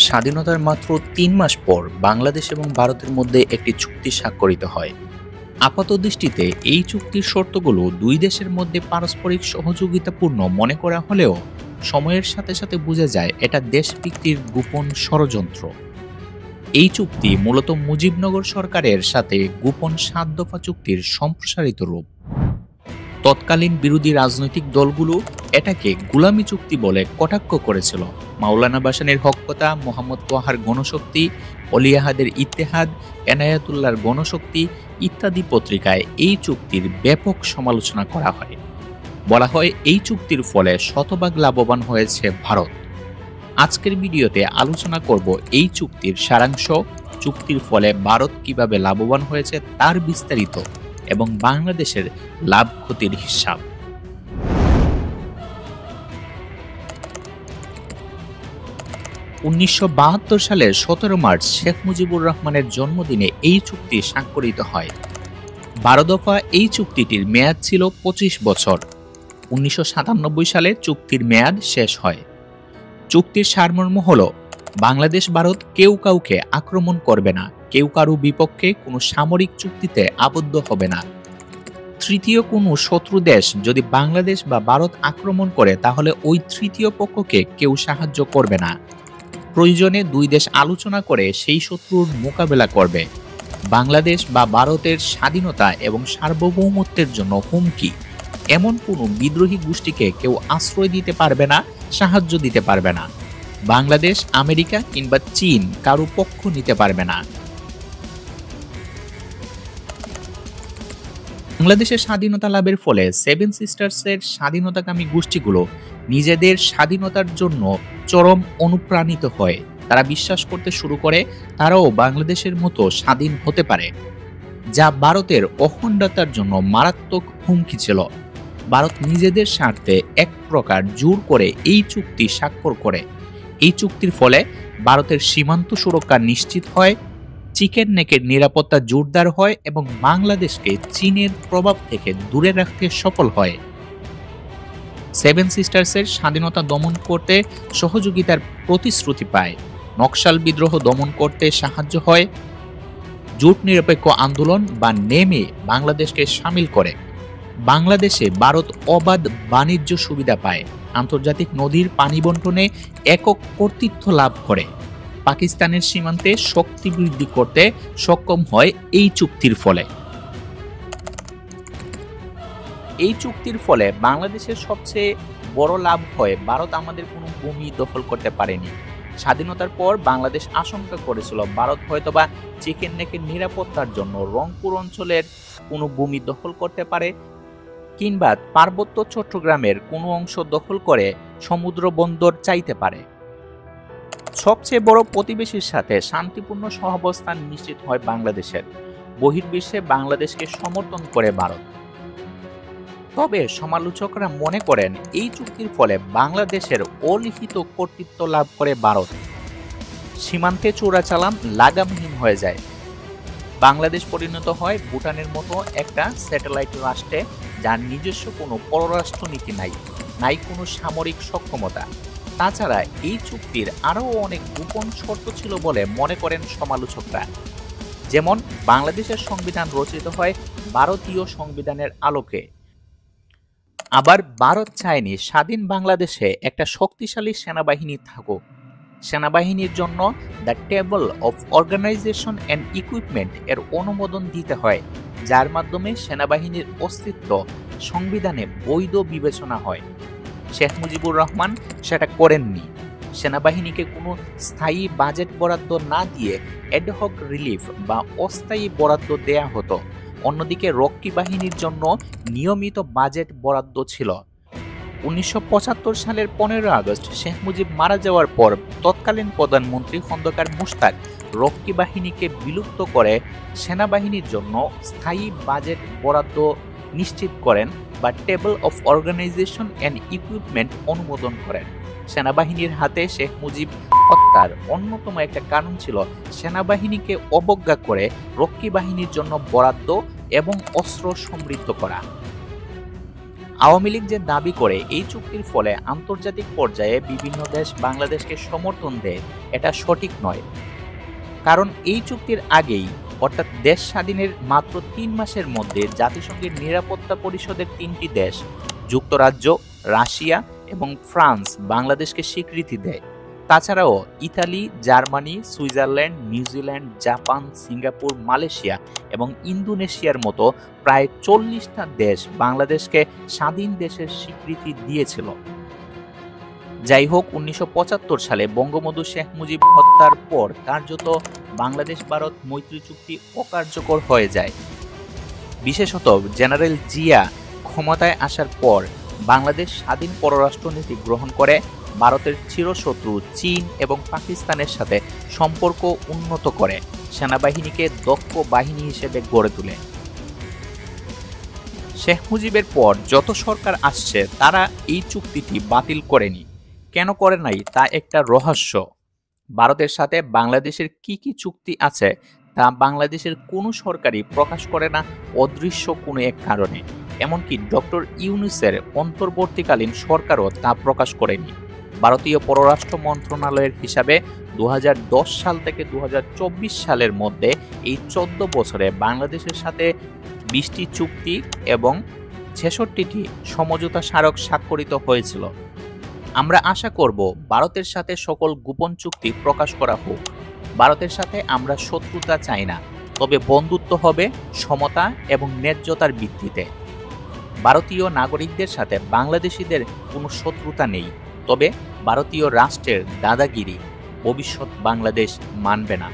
স্বাধীনতার মাত্র ৩ মাস পর বাংলাদেশ এবং ভারতের মধ্যে একটি চুক্তি স্বাক্ষরিত হয়। আপাতদৃষ্টিতে এই চুক্তির শর্তগুলো দুই দেশের মধ্যে পারস্পরিক সহযোগিতাপূর্ণ মনে করা হলেও সময়ের সাথে সাথে বোঝা যায় এটা দেশভিত্তিক গোপন ষড়যন্ত্র। এই চুক্তি মূলত মুজিবনগর সরকারের সাথে গোপন ৭ দফা চুক্তির সম্প্রসারিত রূপ। তৎকালীন বিরোধী রাজনৈতিক দলগুলো এটাকে গোলামি চুক্তি বলে কটাক্ষ করেছিল। মাওলানা ভাসানীর হক কথা, মোহাম্মদ তোহার গণশক্তি, অলি আহাদের ইত্তেহাদ, এনায়েতুল্লাহর গণশক্তি ইত্যাদি পত্রিকায় এই চুক্তির ব্যাপক সমালোচনা করা হয়। বলা হয় এই চুক্তির ফলে শতভাগ লাভবান হয়েছে ভারত। আজকের ভিডিওতে আলোচনা করব এই চুক্তির সারাংশ, চুক্তির ফলে ভারত কিভাবে লাভবান হয়েছে তার বিস্তারিত এবং বাংলাদেশের লাভ ক্ষতির হিসাব। ১৯৭২ সালের ১৭ মার্চ শেখ মুজিবুর রহমানের জন্মদিনে এই চুক্তি স্বাক্ষরিত হয়। ১২ দফা এই চুক্তিটির মেয়াদ ছিল ২৫ বছর। ১৯৯৭ সালে চুক্তির মেয়াদ শেষ হয়। চুক্তির সারমর্ম হল, বাংলাদেশ ভারত কেউ কাউকে আক্রমণ করবে না, কেউ কারো বিপক্ষে কোনো সামরিক চুক্তিতে আবদ্ধ হবে না। তৃতীয় কোনো শত্রু দেশ যদি বাংলাদেশ বা ভারত আক্রমণ করে তাহলে ওই তৃতীয় পক্ষকে কেউ সাহায্য করবে না। প্রয়োজনে দুই দেশ আলোচনা করে সেই শত্রুর মোকাবেলা করবে। বাংলাদেশ বা ভারতের স্বাধীনতা এবং সার্বভৌমত্বের জন্য হুমকি এমন কোনো বিদ্রোহী গোষ্ঠীকে কেউ আশ্রয় দিতে পারবে না, সাহায্য দিতে পারবে না। বাংলাদেশ, আমেরিকা কিংবা চীন কারো পক্ষ নিতে পারবে না। বাংলাদেশের স্বাধীনতা লাভের ফলে সেভেন সিস্টার্সের স্বাধীনতাকামী গোষ্ঠীগুলো নিজেদের স্বাধীনতার জন্য চরম অনুপ্রাণিত হয়। তারা বিশ্বাস করতে শুরু করে তারাও বাংলাদেশের মতো স্বাধীন হতে পারে, যা ভারতের অখণ্ডতার জন্য মারাত্মক হুমকি ছিল। ভারত নিজেদের স্বার্থে এক প্রকার জোর করে এই চুক্তি স্বাক্ষর করে। এই চুক্তির ফলে ভারতের সীমান্ত সুরক্ষা নিশ্চিত হয়, চিকেন নেকের নিরাপত্তা জোরদার হয় এবং বাংলাদেশকে চীনের প্রভাব থেকে দূরে রাখতে সফল হয়। সেভেন সিস্টার্সের স্বাধীনতা দমন করতে সহযোগিতার প্রতিশ্রুতি পায়, নকশাল বিদ্রোহ দমন করতে সাহায্য হয়, জোট নিরপেক্ষ আন্দোলন বা নেমে বাংলাদেশকে সামিল করে। বাংলাদেশে ভারত অবাধ বাণিজ্য সুবিধা পায়, আন্তর্জাতিক নদীর পানি বণ্টনে একক কর্তৃত্ব লাভ করে, পাকিস্তানের সীমান্তে শক্তি বৃদ্ধি করতে সক্ষম হয় এই চুক্তির ফলে। এই চুক্তির ফলে বাংলাদেশের সবচেয়ে বড় লাভ হয়, ভারত আমাদের কোনো ভূমি দখল করতে পারেনি। স্বাধীনতার পর বাংলাদেশ আশঙ্কা করেছিল ভারত হয়তোবা চিকেন নেকের নিরাপত্তার জন্য রংপুর অঞ্চলের কোনো ভূমি দখল করতে পারে কিংবা পার্বত্য চট্টগ্রামের কোনো অংশ দখল করে সমুদ্র বন্দর চাইতে পারে। সবচেয়ে বড় প্রতিবেশীর সাথে শান্তিপূর্ণ সহাবস্থান নিশ্চিত হয় বাংলাদেশের। বহির্বিশ্বে বাংলাদেশকে সমর্থন করে ভারত। তবে সমালোচকরা মনে করেন এই চুক্তির ফলে বাংলাদেশের অলিখিত কর্তৃত্ব লাভ করে ভারত। সীমান্তে চোরাচালান লাগামহীন হয়ে যায়। বাংলাদেশ পরিণত হয় ভুটানের মতো একটা স্যাটেলাইট রাষ্ট্রে, যার নিজস্ব কোনো পররাষ্ট্রনীতি নাই কোনো সামরিক সক্ষমতা। তাছাড়া এই চুক্তির আরও অনেক গোপন শর্ত ছিল বলে মনে করেন সমালোচকরা। যেমন, বাংলাদেশের সংবিধান রচিত হয় ভারতীয় সংবিধানের আলোকে। আবার ভারত চায়নি স্বাধীন বাংলাদেশে একটা শক্তিশালী সেনাবাহিনী থাকুক। সেনাবাহিনীর জন্য the table of organization and equipment এর অনুমোদন দিতে হয়, যার মাধ্যমে সেনাবাহিনীর অস্তিত্ব সংবিধানে বৈধ বিবেচনা হয়। শেখ মুজিবুর রহমান সেটা করেননি। সেনাবাহিনীকে কোনো স্থায়ী বাজেট বরাদ্দ না দিয়ে অ্যাডহক রিলিফ বা অস্থায়ী বরাদ্দ দেয়া হতো। অন্যদিকে রক্ষী বাহিনীর জন্য নিয়মিত বাজেট বরাদ্দ ছিল। ১৯৭৫ সালের ১৫ আগস্ট শেখ মুজিব মারা যাওয়ার পর তৎকালীন প্রধানমন্ত্রী খন্দকার মুশতাক রক্ষী বাহিনীকে বিলুপ্ত করে সেনাবাহিনীর জন্য স্থায়ী বাজেট বরাদ্দ নিশ্চিত করেন বা table of organization and equipment অনুমোদন করেন। সেনাবাহিনীর হাতে শেখ মুজিব হত্যার অন্যতম একটা কারণ ছিল সেনাবাহিনীকে অবজ্ঞা করে রক্ষী বাহিনীর জন্য বরাদ্দ এবং অস্ত্র সমৃদ্ধ করা। আওয়ামী লীগ যে দাবি করে এই চুক্তির ফলে আন্তর্জাতিক পর্যায়ে বিভিন্ন দেশ বাংলাদেশকে সমর্থন দেয়, এটা সঠিক নয়। কারণ এই চুক্তির আগেই, অর্থাৎ দেশ স্বাধীনের মাত্র ৩ মাসের মধ্যে জাতিসংঘের নিরাপত্তা পরিষদের ৩টি দেশ যুক্তরাজ্য, রাশিয়া এবং ফ্রান্স বাংলাদেশকে স্বীকৃতি দেয়। তাছাড়াও Italy, Germany, Switzerland, New Zealand, Japan, Singapore, Malaysia এবং ইন্দোনেশিয়ার মতো প্রায় ৪০টা দেশ বাংলাদেশকে স্বাধীন দেশের স্বীকৃতি দিয়েছিল। যাই হোক, ১৯৭৫ সালে বঙ্গবন্ধু শেখ মুজিব হত্যার পর কার্যত বাংলাদেশ ভারত মৈত্রী চুক্তি অকার্যকর হয়ে যায়। বিশেষত জেনারেল জিয়া ক্ষমতায় আসার পর বাংলাদেশ স্বাধীন পররাষ্ট্রনীতি গ্রহণ করে ভারতের চিরশত্রু চীন এবং পাকিস্তানের সাথে সম্পর্ক উন্নত করে, সেনাবাহিনীকে দক্ষ বাহিনী হিসেবে গড়ে তোলে। শেখ মুজিবের পর যত সরকার আসছে তারা এই চুক্তিটি বাতিল করেনি। কেন করে নাই তা একটা রহস্য। ভারতের সাথে বাংলাদেশের কি কি চুক্তি আছে তা বাংলাদেশের কোনো সরকারই প্রকাশ করে না অদৃশ্য কোনো এক কারণে। এমনকি ডক্টর ইউনূসের অন্তর্বর্তীকালীন সরকারও তা প্রকাশ করেনি। ভারতীয় পররাষ্ট্র মন্ত্রণালয়ের হিসাবে ২০১০ সাল থেকে ২০২৪ সালের মধ্যে এই ১৪ বছরে বাংলাদেশের সাথে ২০টি চুক্তি এবং ৬৬টি সমঝোতা স্মারক স্বাক্ষরিত হয়েছিল। আমরা আশা করব ভারতের সাথে সকল গোপন চুক্তি প্রকাশ করা হোক। ভারতের সাথে আমরা শত্রুতা চাই না, তবে বন্ধুত্ব হবে সমতা এবং ন্যায্যতার ভিত্তিতে। ভারতীয় নাগরিকদের সাথে বাংলাদেশিদের কোনো শত্রুতা নেই, তবে ভারতীয় রাষ্ট্রের দাদাগিরি ভবিষ্যৎ বাংলাদেশ মানবে না।